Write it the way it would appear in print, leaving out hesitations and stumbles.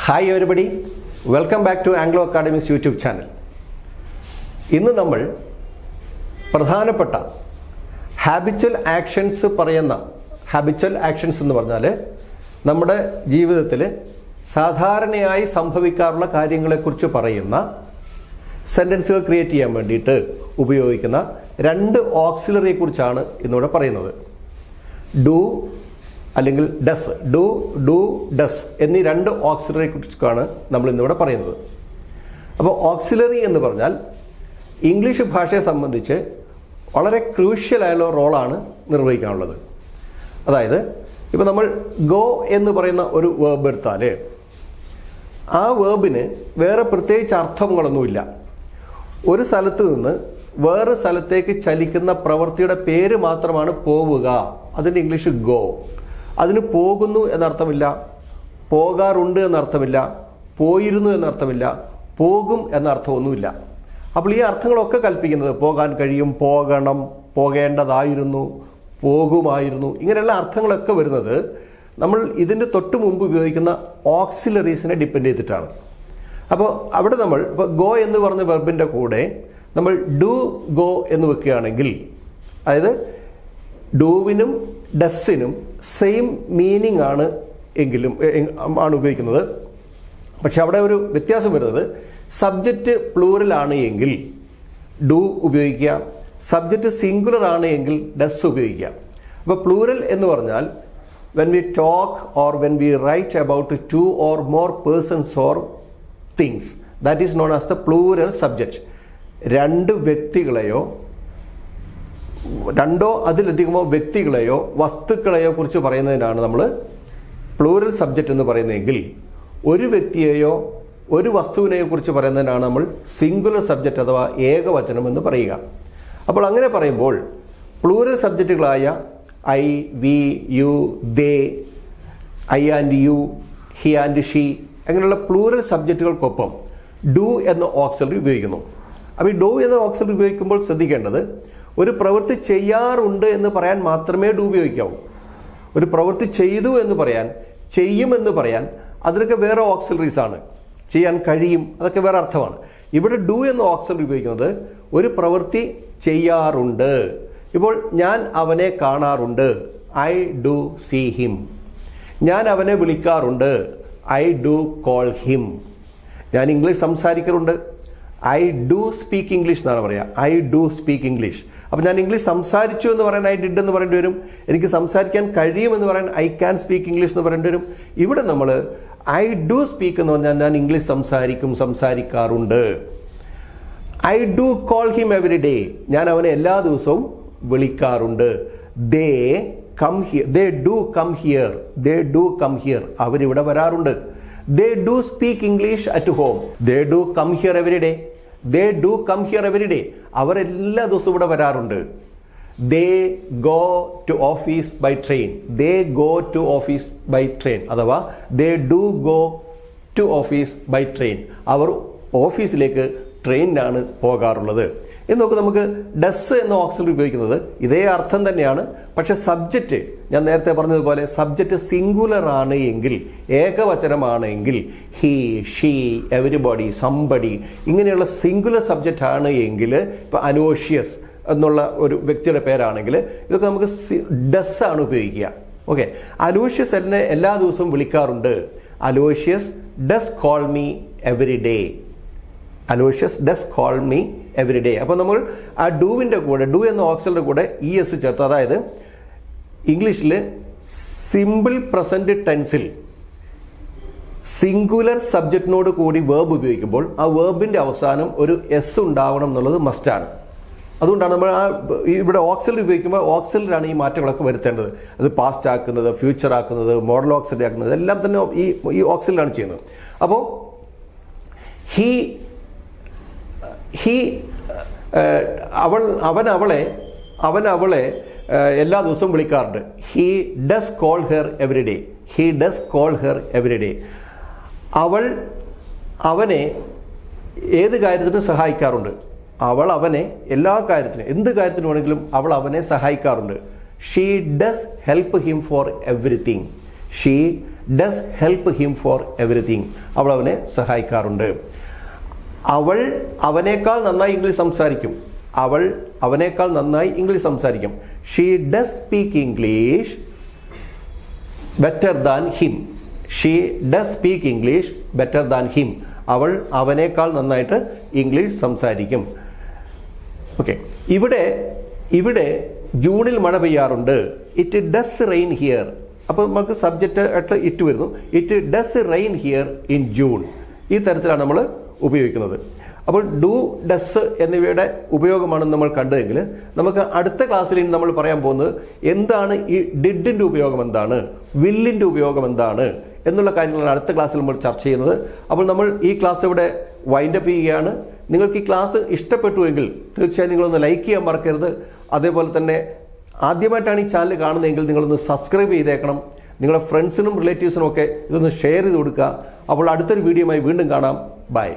Hi everybody, welcome back to Anglo Academics YouTube channel. ഇന്ന് നമ്മൾ പ്രധാനപ്പെട്ട ഹാബിച്വൽ ആക്ഷൻസ് എന്ന് പറഞ്ഞാൽ നമ്മുടെ ജീവിതത്തിൽ സാധാരണയായി സംഭവിക്കാറുള്ള കാര്യങ്ങളെക്കുറിച്ച് പറയുന്ന സെൻറ്റൻസുകൾ ക്രിയേറ്റ് ചെയ്യാൻ വേണ്ടിയിട്ട് ഉപയോഗിക്കുന്ന രണ്ട് ഓക്സിലറിയെ കുറിച്ചാണ് ഇന്നിവിടെ പറയുന്നത്. ഡു അല്ലെങ്കിൽ ഡസ്, ഡു ഡസ് എന്നീ രണ്ട് ഓക്സിലറിയെ കുറിച്ചാണ് നമ്മൾ ഇന്നിവിടെ പറയുന്നത്. അപ്പോൾ ഓക്സിലറി എന്ന് പറഞ്ഞാൽ ഇംഗ്ലീഷ് ഭാഷയെ സംബന്ധിച്ച് വളരെ ക്രൂഷ്യലായുള്ള റോളാണ് നിർവഹിക്കാനുള്ളത്. അതായത് ഇപ്പോൾ നമ്മൾ ഗോ എന്ന് പറയുന്ന ഒരു വേർബ് എടുത്താൽ ആ വേർബിന് വേറെ പ്രത്യേകിച്ച് അർത്ഥങ്ങളൊന്നുമില്ല. ഒരു സ്ഥലത്ത് നിന്ന് വേറെ സ്ഥലത്തേക്ക് ചലിക്കുന്ന പ്രവൃത്തിയുടെ പേര് മാത്രമാണ് പോവുക. അതിൻ്റെ ഇംഗ്ലീഷ് ഗോ. അതിന് പോകുന്നു എന്നർത്ഥമില്ല, പോകാറുണ്ട് എന്നർത്ഥമില്ല, പോയിരുന്നു എന്നർത്ഥമില്ല, പോകും എന്നർത്ഥമൊന്നുമില്ല. അപ്പോൾ ഈ അർത്ഥങ്ങളൊക്കെ കൽപ്പിക്കുന്നത് പോകാൻ കഴിയും, പോകണം, പോകേണ്ടതായിരുന്നു, പോകുമായിരുന്നു, ഇങ്ങനെയുള്ള അർത്ഥങ്ങളൊക്കെ വരുന്നത് നമ്മൾ ഇതിൻ്റെ തൊട്ട് മുമ്പ് ഉപയോഗിക്കുന്ന ഓക്സിലറീസിനെ ഡിപ്പെൻഡ് ചെയ്തിട്ടാണ്. അപ്പോൾ അവിടെ നമ്മൾ ഇപ്പോൾ ഗോ എന്ന് പറഞ്ഞ വെർബിൻ്റെ കൂടെ നമ്മൾ ഡു ഗോ എന്ന് വെക്കുകയാണെങ്കിൽ, അതായത് ഡൂവിനും ഡസ്സിനും സെയിം മീനിങ് ആണ് ഉപയോഗിക്കുന്നത്. പക്ഷെ അവിടെ ഒരു വ്യത്യാസം വരുന്നത്, സബ്ജക്റ്റ് പ്ലൂറൽ ആണ് എങ്കിൽ ഡു ഉപയോഗിക്കുക, സബ്ജക്റ്റ് സിംഗുലർ ആണ് എങ്കിൽ ഡസ് ഉപയോഗിക്കുക. അപ്പോൾ പ്ലൂറൽ എന്ന് പറഞ്ഞാൽ when we talk or when we write about two or more persons or things, that is known as the plural subject. രണ്ട് വ്യക്തികളെയോ രണ്ടോ അതിലധികമോ വ്യക്തികളെയോ വസ്തുക്കളെയോ കുറിച്ച് പറയുന്നതിനാണ് നമ്മൾ പ്ലൂറൽ സബ്ജക്റ്റ് എന്ന് പറയുന്നതെങ്കിൽ, ഒരു വ്യക്തിയെയോ ഒരു വസ്തുവിനെയോ കുറിച്ച് പറയുന്നതിനാണ് നമ്മൾ സിംഗുലർ സബ്ജക്റ്റ് അഥവാ ഏകവചനം എന്ന് പറയുക. അപ്പോൾ അങ്ങനെ പറയുമ്പോൾ പ്ലൂറൽ സബ്ജക്റ്റുകളായ I, we, you, they, I and you, he and she അങ്ങനെയുള്ള പ്ലൂറൽ സബ്ജക്റ്റുകൾക്കൊപ്പം ഡു എന്ന ഓക്സിലറി ഉപയോഗിക്കുന്നു. അപ്പോൾ ഈ ഡു എന്ന ഓക്സിലറി ഉപയോഗിക്കുമ്പോൾ ശ്രദ്ധിക്കേണ്ടത്, ഒരു പ്രവൃത്തി ചെയ്യാറുണ്ട് എന്ന് പറയാൻ മാത്രമേ ഡു ഉപയോഗിക്കാവൂ. ഒരു പ്രവൃത്തി ചെയ്തു എന്ന് പറയാൻ, ചെയ്യുമെന്ന് പറയാൻ, അതിനൊക്കെ വേറെ ഓക്സിലറീസ് ആണ്. ചെയ്യാൻ കഴിയും, അതൊക്കെ വേറെ അർത്ഥമാണ്. ഇവിടെ ഡു എന്ന ഓക്സിലറി ഉപയോഗിക്കുന്നത് ഒരു പ്രവൃത്തി ചെയ്യാറുണ്ട്. ഇപ്പോൾ ഞാൻ അവനെ കാണാറുണ്ട്, ഐ ഡു സീ ഹിം. ഞാൻ അവനെ വിളിക്കാറുണ്ട്, ഐ ഡു കോൾ ഹിം. ഞാൻ ഇംഗ്ലീഷ് സംസാരിക്കാറുണ്ട്, ഐ ഡു സ്പീക്ക് ഇംഗ്ലീഷ് എന്നാണ് പറയുക, ഐ ഡു സ്പീക്ക് ഇംഗ്ലീഷ്. അപ്പോൾ ഞാൻ ഇംഗ്ലീഷ് സംസാരിച്ചു എന്ന് പറയാൻ ഐ ഡിഡ് എന്ന് പറയേണ്ടി വരും. എനിക്ക് സംസാരിക്കാൻ കഴിയുമെന്ന് പറയാൻ ഐ ക്യാൻ സ്പീക്ക് ഇംഗ്ലീഷ് എന്ന് പറയേണ്ടി വരും. ഇവിടെ നമ്മൾ ഐ ഡു സ്പീക്ക് എന്ന് പറഞ്ഞാൽ ഞാൻ ഇംഗ്ലീഷ് സംസാരിക്കാറുണ്ട്. I do call him every day. ഞാൻ അവനെ എല്ലാ ദിവസവും വിളിക്കാറുണ്ട്. They come here, they do come here. അവരിവിടെ വരാറുണ്ട്. They do speak English at home. They do come here every day. They do come here every day. അവരെല്ലാ ദിവസവും ഇവിടെ വരാറുണ്ട്. They go to office by train. They go to office by train അഥവാ they do go to office by train. അവർ ഓഫീസിലേക്ക് ട്രെയിനിലാണ് പോകാറുള്ളത്. എന്ന് നോക്ക്, നമുക്ക് ഡസ് എന്ന ഓക്സിലറി ഉപയോഗിക്കുന്നത് ഇതേ അർത്ഥം തന്നെയാണ്. പക്ഷെ സബ്ജക്റ്റ്, ഞാൻ നേരത്തെ പറഞ്ഞതുപോലെ സബ്ജക്റ്റ് സിംഗുലർ ആണ് എങ്കിൽ, ഏകവചനമാണ് എങ്കിൽ, ഹി, ഷീ, എവരിബഡി, സംബഡി ഇങ്ങനെയുള്ള സിംഗുലർ സബ്ജക്റ്റ് ആണ് എങ്കിൽ, ഇപ്പോൾ അലോഷ്യസ് എന്നുള്ള ഒരു വ്യക്തിയുടെ പേരാണെങ്കിൽ ഇതൊക്കെ നമുക്ക് ഡസ് ആണ് ഉപയോഗിക്കുക. ഓക്കെ, അലോഷ്യസ് എന്നെ എല്ലാ ദിവസവും വിളിക്കാറുണ്ട്. Aloysius does call me every day. Aloysius does call me every day. അപ്പോൾ നമ്മൾ ആ ഡൂവിൻ്റെ കൂടെ, ഡു എന്ന ഓക്സിലറിയുടെ കൂടെ ഇ എസ് ചേർത്ത്, അതായത് ഇംഗ്ലീഷിൽ സിമ്പിൾ പ്രസന്റ് ടെൻസിൽ സിംഗുലർ സബ്ജക്റ്റിനോട് കൂടി വേർബ് ഉപയോഗിക്കുമ്പോൾ ആ വേർബിൻ്റെ അവസാനം ഒരു എസ് ഉണ്ടാവണം എന്നുള്ളത് മസ്റ്റാണ്. അതുകൊണ്ടാണ് നമ്മൾ ഇവിടെ ഓക്സിലറി ഉപയോഗിക്കുമ്പോൾ ഓക്സിലറിയാണ് ഈ മാറ്റങ്ങളൊക്കെ വരുത്തേണ്ടത്. അത് പാസ്റ്റ് ആക്കുന്നത്, ഫ്യൂച്ചർ ആക്കുന്നത്, മോഡൽ ഓക്സിലറി ആക്കുന്നത് എല്ലാം തന്നെ ഈ ഓക്സിലറിയാണ് ചെയ്യുന്നത്. അപ്പോൾ അവൻ അവളെ എല്ലാ ദിവസവും വിളിക്കാറുണ്ട്. He does call her every day. He does call her every day. അവൾ അവനെ ഏത് കാര്യത്തിനും സഹായിക്കാറുണ്ട്. അവൾ അവനെ എല്ലാ കാര്യത്തിനും, എന്ത് കാര്യത്തിനും വേണമെങ്കിലും അവൾ അവനെ സഹായിക്കാറുണ്ട്. She does help him for everything. She does help him for everything. അവൾ അവനെ സഹായിക്കാറുണ്ട്. അവൾ അവനേക്കാൾ നന്നായി ഇംഗ്ലീഷ് സംസാരിക്കും. അവൾ അവനേക്കാൾ നന്നായി ഇംഗ്ലീഷ് സംസാരിക്കും. She does speak English better than him. She does speak English better than him. അവൾ അവനേക്കാൾ നന്നായിട്ട് ഇംഗ്ലീഷ് സംസാരിക്കും. ഓക്കെ, ഇവിടെ ജൂണിൽ മഴ പെയ്യാറുണ്ട്. It does rain here. അപ്പോൾ നമുക്ക് സബ്ജക്റ്റ് ആയിട്ട് ഇറ്റ് വരുന്നു. It does rain here in June. ഈ തരത്തിലാണ് നമ്മൾ ഉപയോഗിക്കുന്നത്. അപ്പോൾ ഡു, ഡസ് എന്നിവയുടെ ഉപയോഗമാണ് നമ്മൾ കണ്ടതെങ്കിൽ നമുക്ക് അടുത്ത ക്ലാസ്സിൽ ഇനി നമ്മൾ പറയാൻ പോകുന്നത് എന്താണ് ഈ ഡിഡിൻ്റെ ഉപയോഗം, എന്താണ് വില്ലിൻ്റെ ഉപയോഗം, എന്താണ് എന്നുള്ള കാര്യങ്ങളാണ് അടുത്ത ക്ലാസ്സിൽ നമ്മൾ ചർച്ച ചെയ്യുന്നത്. അപ്പോൾ നമ്മൾ ഈ ക്ലാസ് ഇവിടെ വൈൻഡപ്പ് ചെയ്യുകയാണ്. നിങ്ങൾക്ക് ഈ ക്ലാസ് ഇഷ്ടപ്പെട്ടുവെങ്കിൽ തീർച്ചയായും നിങ്ങളൊന്ന് ലൈക്ക് ചെയ്യാൻ മറക്കരുത്. അതേപോലെ തന്നെ ആദ്യമായിട്ടാണ് ഈ ചാനൽ കാണുന്നതെങ്കിൽ നിങ്ങളൊന്ന് സബ്സ്ക്രൈബ് ചെയ്തേക്കണം. നിങ്ങളുടെ ഫ്രണ്ട്സിനും റിലേറ്റീവ്സിനും ഒക്കെ ഇതൊന്ന് ഷെയർ ചെയ്ത് കൊടുക്കുക. അപ്പോൾ അടുത്തൊരു വീഡിയോയുമായി വീണ്ടും കാണാം. ബൈ.